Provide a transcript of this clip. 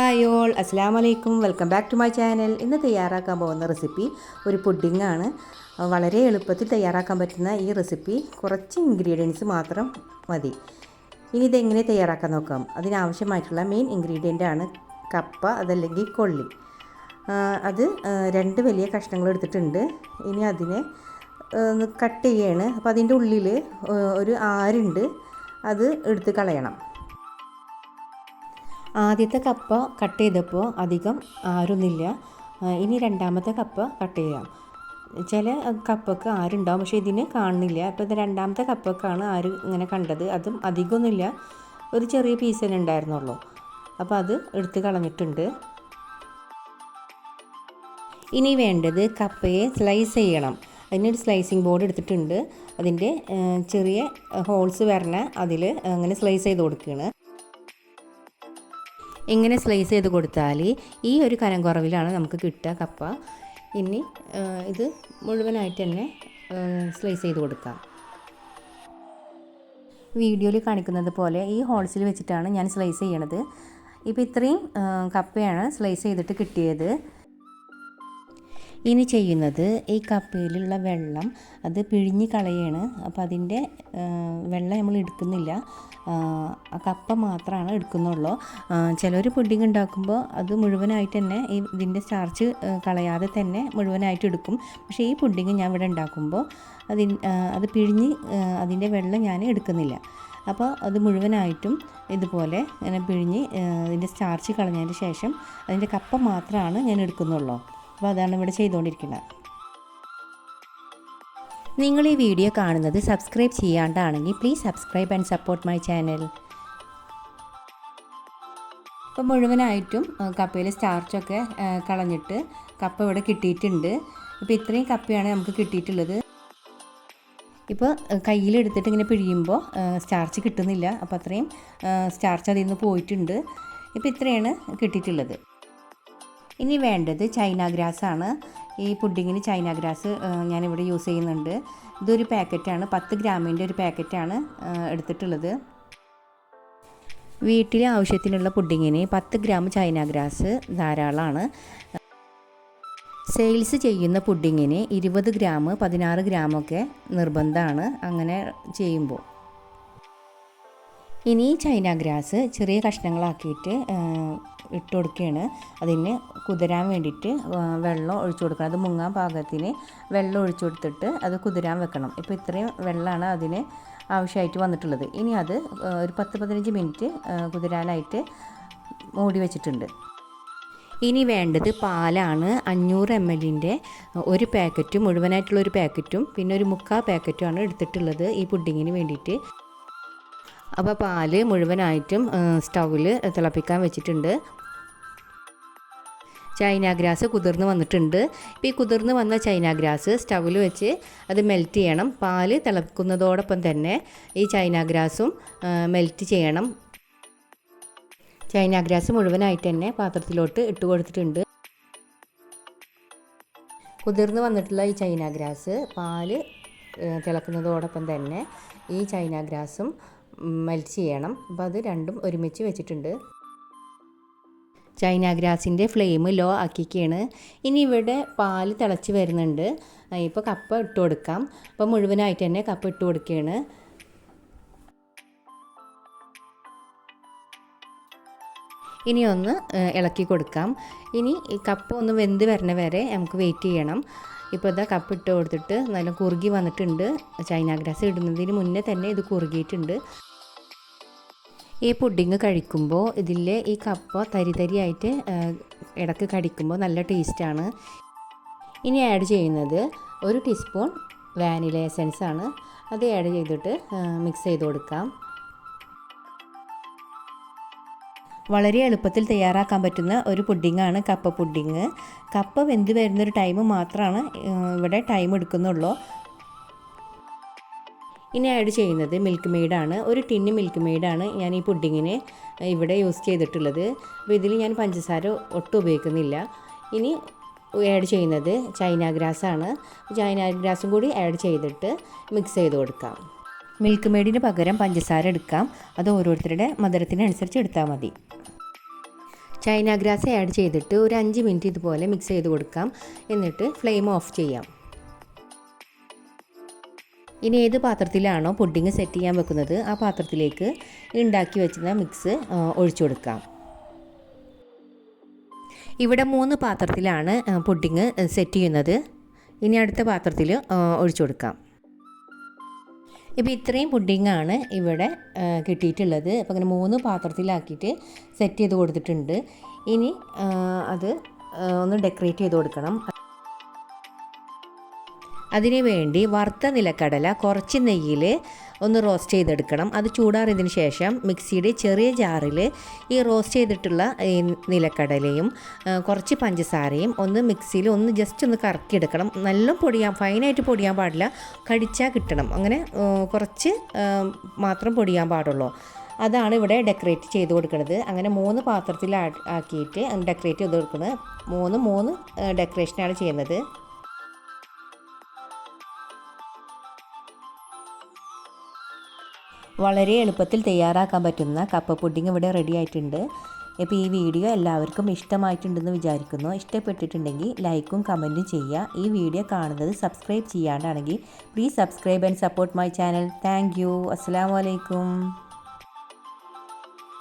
Hi all, അസ്സലാമു അലൈക്കും. Welcome back to my channel. ഇന്ന് തയ്യാറാക്കാൻ പോകുന്ന റെസിപ്പി ഒരു പുഡിങ്ങാണ്. വളരെ എളുപ്പത്തിൽ തയ്യാറാക്കാൻ പറ്റുന്ന ഈ റെസിപ്പി കുറച്ച് ഇൻഗ്രീഡിയൻസ് മാത്രം മതി. ഇനി ഇതെങ്ങനെ തയ്യാറാക്കാൻ നോക്കാം. അതിനാവശ്യമായിട്ടുള്ള മെയിൻ ഇൻഗ്രീഡിയൻ്റാണ് കപ്പ, അതല്ലെങ്കിൽ കൊള്ളി. അത് 2 വലിയ കഷ്ണങ്ങൾ എടുത്തിട്ടുണ്ട്. ഇനി അതിനെ കട്ട് ചെയ്യാണ്. അപ്പോൾ അതിൻ്റെ ഉള്ളിൽ ഒരു ആരുണ്ട്, അത് എടുത്ത് കളയണം. ആദ്യത്തെ കപ്പ കട്ട് ചെയ്തപ്പോൾ അധികം ആരൊന്നുമില്ല. ഇനി രണ്ടാമത്തെ കപ്പ കട്ട് ചെയ്യാം. ചില കപ്പൊക്കെ ആരുണ്ടാവും, പക്ഷേ ഇതിന് കാണുന്നില്ല. അപ്പോൾ ഇത് രണ്ടാമത്തെ കപ്പൊക്കെയാണ് ആര് ഇങ്ങനെ കണ്ടത്. അതും അധികമൊന്നുമില്ല, ഒരു ചെറിയ പീസ് തന്നെ ഉണ്ടായിരുന്നുള്ളൂ. അപ്പോൾ അത് എടുത്ത് കളഞ്ഞിട്ടുണ്ട്. ഇനി വേണ്ടത് കപ്പയെ സ്ലൈസ് ചെയ്യണം. അതിനൊരു സ്ലൈസിങ് ബോർഡ് എടുത്തിട്ടുണ്ട്. അതിൻ്റെ ചെറിയ ഹോൾസ് വരണ അതിൽ അങ്ങനെ സ്ലൈസ് ചെയ്ത് കൊടുക്കുകയാണ്. ഇങ്ങനെ സ്ലൈസ് ചെയ്ത് കൊടുത്താൽ ഈ ഒരു കനം കുറവിലാണ് നമുക്ക് കിട്ടുക കപ്പ. ഇനി ഇത് മുഴുവനായിട്ട് തന്നെ സ്ലൈസ് ചെയ്ത് കൊടുക്കാം. വീഡിയോയിൽ കാണിക്കുന്നത് പോലെ ഈ ഹോൾസിൽ വെച്ചിട്ടാണ് ഞാൻ സ്ലൈസ് ചെയ്യണത്. ഇപ്പോൾ ഇത്രയും കപ്പയാണ് സ്ലൈസ് ചെയ്തിട്ട് കിട്ടിയത്. ഇനി ചെയ്യുന്നത് ഈ കപ്പയിലുള്ള വെള്ളം അത് പിഴിഞ്ഞ് കളയാണ്. അപ്പോൾ അതിൻ്റെ വെള്ളം നമ്മൾ എടുക്കുന്നില്ല, ആ കപ്പ മാത്രമാണ് എടുക്കുന്നുള്ളൂ. ചിലർ പുഡിങ് ഉണ്ടാക്കുമ്പോൾ അത് മുഴുവനായിട്ട് തന്നെ ഇതിൻ്റെ സ്റ്റാർച്ച് കളയാതെ തന്നെ മുഴുവനായിട്ട് എടുക്കും. പക്ഷേ ഈ പുഡിങ് ഞാൻ ഇവിടെ ഉണ്ടാക്കുമ്പോൾ അത് പിഴിഞ്ഞ് അതിൻ്റെ വെള്ളം ഞാൻ എടുക്കുന്നില്ല. അപ്പോൾ അത് മുഴുവനായിട്ടും ഇതുപോലെ ഇങ്ങനെ പിഴിഞ്ഞ് അതിൻ്റെ സ്റ്റാർച്ച് കളഞ്ഞതിന് ശേഷം അതിൻ്റെ കപ്പ മാത്രമാണ് ഞാൻ എടുക്കുന്നുള്ളൂ. അപ്പോൾ അതാണ് ഇവിടെ ചെയ്തുകൊണ്ടിരിക്കുന്നത്. നിങ്ങൾ ഈ വീഡിയോ കാണുന്നത് സബ്സ്ക്രൈബ് ചെയ്യാണ്ടാണെങ്കിൽ please subscribe and support my channel. അപ്പോൾ മുഴുവനായിട്ടും കപ്പയിൽ സ്റ്റാർച്ചൊക്കെ കളഞ്ഞിട്ട് കപ്പ ഇവിടെ കിട്ടിയിട്ടുണ്ട്. ഇപ്പോൾ ഇത്രയും കപ്പയാണ് നമുക്ക് കിട്ടിയിട്ടുള്ളത്. ഇപ്പോൾ കയ്യിലെടുത്തിട്ട് ഇങ്ങനെ പിഴിയുമ്പോൾ സ്റ്റാർച്ച് കിട്ടുന്നില്ല. അപ്പോൾ അത്രയും സ്റ്റാർച്ച് അതിൽ നിന്ന് പോയിട്ടുണ്ട്. ഇപ്പോൾ ഇത്രയാണ് കിട്ടിയിട്ടുള്ളത്. ഇനി വേണ്ടത് ചൈന ഗ്രാസ് ആണ്. ഈ പുഡിങ്ങിന് ചൈന ഗ്രാസ് ഞാനിവിടെ യൂസ് ചെയ്യുന്നുണ്ട്. ഇതൊരു പാക്കറ്റാണ്, 10 ഗ്രാമിൻ്റെ ഒരു പാക്കറ്റാണ് എടുത്തിട്ടുള്ളത്. വീട്ടിലെ ആവശ്യത്തിനുള്ള പുഡിങ്ങിന് 10 ഗ്രാം ചൈന ഗ്രാസ് ധാരാളമാണ്. സെയിൽസ് ചെയ്യുന്ന പുഡിങ്ങിന് 20 ഗ്രാം 16 ഗ്രാമൊക്കെ നിർബന്ധമാണ് അങ്ങനെ ചെയ്യുമ്പോൾ. ഇനി ചൈന ഗ്രാസ് ചെറിയ കഷ്ണങ്ങളാക്കിയിട്ട് ഇട്ട് കൊടുക്കുകയാണ്. അതിന് കുതിരാൻ വേണ്ടിയിട്ട് വെള്ളം ഒഴിച്ചു കൊടുക്കണം. അത് മുങ്ങാൻ പാകത്തിന് വെള്ളം ഒഴിച്ചു കൊടുത്തിട്ട് അത് കുതിരാൻ വെക്കണം. ഇപ്പോൾ ഇത്രയും വെള്ളമാണ് അതിന് ആവശ്യമായിട്ട് വന്നിട്ടുള്ളത്. ഇനി അത് ഒരു 10-15 മിനിറ്റ് കുതിരാനായിട്ട് മൂടി വെച്ചിട്ടുണ്ട്. ഇനി വേണ്ടത് പാലാണ്. 500 ml ഒരു പാക്കറ്റും മുഴുവനായിട്ടുള്ളൊരു പാക്കറ്റും പിന്നെ ഒരു 3/4 പാക്കറ്റുമാണ് എടുത്തിട്ടുള്ളത് ഈ പുഡിങ്ങിന് വേണ്ടിയിട്ട്. അപ്പോൾ പാല് മുഴുവനായിട്ടും സ്റ്റൗവിൽ തിളപ്പിക്കാൻ വെച്ചിട്ടുണ്ട്. ചൈന ഗ്രാസ് കുതിർന്ന് വന്നിട്ടുണ്ട്. ഇപ്പോൾ ഈ കുതിർന്ന് വന്ന ചൈന ഗ്രാസ് സ്റ്റൗവിൽ വെച്ച് അത് മെൽറ്റ് ചെയ്യണം. പാല് തിളക്കുന്നതോടൊപ്പം തന്നെ ഈ ചൈന ഗ്രാസും മെൽറ്റ് ചെയ്യണം. ചൈന ഗ്രാസ് മുഴുവനായിട്ട് തന്നെ പാത്രത്തിലോട്ട് ഇട്ട് കൊടുത്തിട്ടുണ്ട്. കുതിർന്ന് വന്നിട്ടുള്ള ഈ ചൈന ഗ്രാസ് പാല് തിളക്കുന്നതോടൊപ്പം തന്നെ ഈ ചൈന ഗ്രാസും മെൽറ്റ് ചെയ്യണം. അപ്പോൾ അത് രണ്ടും ഒരുമിച്ച് വെച്ചിട്ടുണ്ട്. ചൈന ഗ്രാസിൻ്റെ ഫ്ലെയിം ലോ ആക്കിക്കുകയാണ്. ഇനി ഇവിടെ പാല് തിളച്ച് വരുന്നുണ്ട്. ഇപ്പോൾ കപ്പ ഇട്ട് കൊടുക്കാം. അപ്പോൾ മുഴുവനായിട്ട് തന്നെ കപ്പ ഇട്ട് കൊടുക്കുകയാണ്. ഇനി ഒന്ന് ഇളക്കി കൊടുക്കാം. ഇനി ഈ കപ്പ ഒന്ന് വെന്ത് വരണ വരെ നമുക്ക് വെയിറ്റ് ചെയ്യണം. ഇപ്പോൾ ഇതാ കപ്പ് ഇട്ട് കൊടുത്തിട്ട് നല്ല കുറുകി വന്നിട്ടുണ്ട്. ചൈന ഗ്രാസ് ഇടുന്നതിന് മുന്നേ തന്നെ ഇത് കുറുകിയിട്ടുണ്ട്. ഈ പുഡിങ് കഴിക്കുമ്പോൾ ഇതിലെ ഈ കപ്പ തരിതരിയായിട്ട് ഇടയ്ക്ക് കടിക്കുമ്പോൾ നല്ല ടേസ്റ്റാണ്. ഇനി ആഡ് ചെയ്യുന്നത് 1 ടീസ്പൂൺ വാനില എസൻസ് ആണ്. അത് ആഡ് ചെയ്തിട്ട് മിക്സ് ചെയ്ത് കൊടുക്കാം. വളരെ എളുപ്പത്തിൽ തയ്യാറാക്കാൻ പറ്റുന്ന ഒരു പുഡിങ്ങാണ് കപ്പ പുഡിങ്. കപ്പ വെന്ത് വരുന്നൊരു ടൈം മാത്രമാണ് ഇവിടെ ടൈം എടുക്കുന്നുള്ളൂ. ഇനി ആഡ് ചെയ്യുന്നത് മിൽക്ക് മെയ്ഡാണ്. ഒരു ടിന്ന് മിൽക്ക് മെയ്ഡാണ് ഞാൻ ഈ പുഡിങ്ങിന് ഇവിടെ യൂസ് ചെയ്തിട്ടുള്ളത്. അപ്പോൾ ഇതിൽ ഞാൻ പഞ്ചസാര ഒട്ടും ഉപയോഗിക്കുന്നില്ല. ഇനി ആഡ് ചെയ്യുന്നത് ചൈന ഗ്രാസാണ്. ചൈന ഗ്രാസും കൂടി ആഡ് ചെയ്തിട്ട് മിക്സ് ചെയ്ത് കൊടുക്കാം. മിൽക്ക് മെയ്ഡിന് പകരം പഞ്ചസാര എടുക്കാം. അത് ഓരോരുത്തരുടെ മധുരത്തിനനുസരിച്ച് എടുത്താൽ മതി. ചൈന ഗ്രാസ് ആഡ് ചെയ്തിട്ട് ഒരു 5 മിനിറ്റ് ഇതുപോലെ മിക്സ് ചെയ്ത് കൊടുക്കാം. എന്നിട്ട് ഫ്ലെയിം ഓഫ് ചെയ്യാം. ഇനി ഏത് പാത്രത്തിലാണോ പുഡിങ് സെറ്റ് ചെയ്യാൻ വെക്കുന്നത് ആ പാത്രത്തിലേക്ക് ഉണ്ടാക്കി വെച്ചിരുന്ന മിക്സ് ഒഴിച്ചു കൊടുക്കാം. ഇവിടെ 3 പാത്രത്തിലാണ് പുഡിങ് സെറ്റ് ചെയ്യുന്നത്. ഇനി അടുത്ത പാത്രത്തിൽ ഒഴിച്ചു കൊടുക്കാം. ഇപ്പോൾ ഇത്രയും പുഡിങ്ങാണ് ഇവിടെ കിട്ടിയിട്ടുള്ളത്. അപ്പോൾ അങ്ങനെ 3 പാത്രത്തിലാക്കിയിട്ട് സെറ്റ് ചെയ്ത് കൊടുത്തിട്ടുണ്ട്. ഇനി അത് ഒന്ന് ഡെക്കറേറ്റ് ചെയ്ത് കൊടുക്കണം. അതിനു വേണ്ടി വറുത്ത നിലക്കടല കുറച്ച് നെയ്യിൽ ഒന്ന് റോസ്റ്റ് ചെയ്തെടുക്കണം. അത് ചൂടാറിയതിന് ശേഷം മിക്സിയുടെ ചെറിയ ജാറിൽ ഈ റോസ്റ്റ് ചെയ്തിട്ടുള്ള ഈ നിലക്കടലയും കുറച്ച് പഞ്ചസാരയും ഒന്ന് മിക്സിയിൽ ഒന്ന് ജസ്റ്റ് ഒന്ന് കറക്കിയെടുക്കണം. നല്ല ഫൈനായിട്ട് പൊടിയാൻ പാടില്ല, കടിച്ചാൽ കിട്ടണം. അങ്ങനെ കുറച്ച് മാത്രം പൊടിയാൻ പാടുള്ളൂ. അതാണ് ഇവിടെ ഡെക്കറേറ്റ് ചെയ്ത് കൊടുക്കുന്നത്. അങ്ങനെ 3 പാത്രത്തിൽ ആക്കിയിട്ട് ഡെക്കറേറ്റ് ചെയ്ത് കൊടുക്കുന്നത്. 3 ഡെക്കറേഷനാണ് ചെയ്യുന്നത്. വളരെ എളുപ്പത്തിൽ തയ്യാറാക്കാൻ പറ്റുന്ന കപ്പ പുഡിംഗ് ഇവിടെ റെഡി ആയിട്ടുണ്ട്. ഇപ്പോൾ ഈ വീഡിയോ എല്ലാവർക്കും ഇഷ്ടമായിട്ടുണ്ടെന്ന് വിചാരിക്കുന്നു. ഇഷ്ടപ്പെട്ടിട്ടുണ്ടെങ്കിൽ ലൈക്കും കമൻറ്റും ചെയ്യുക. ഈ വീഡിയോ കാണുന്നത് സബ്സ്ക്രൈബ് ചെയ്യാണ്ടാണെങ്കിൽ please subscribe and support my channel. Thank you. അസ്സലാമു അലൈക്കും.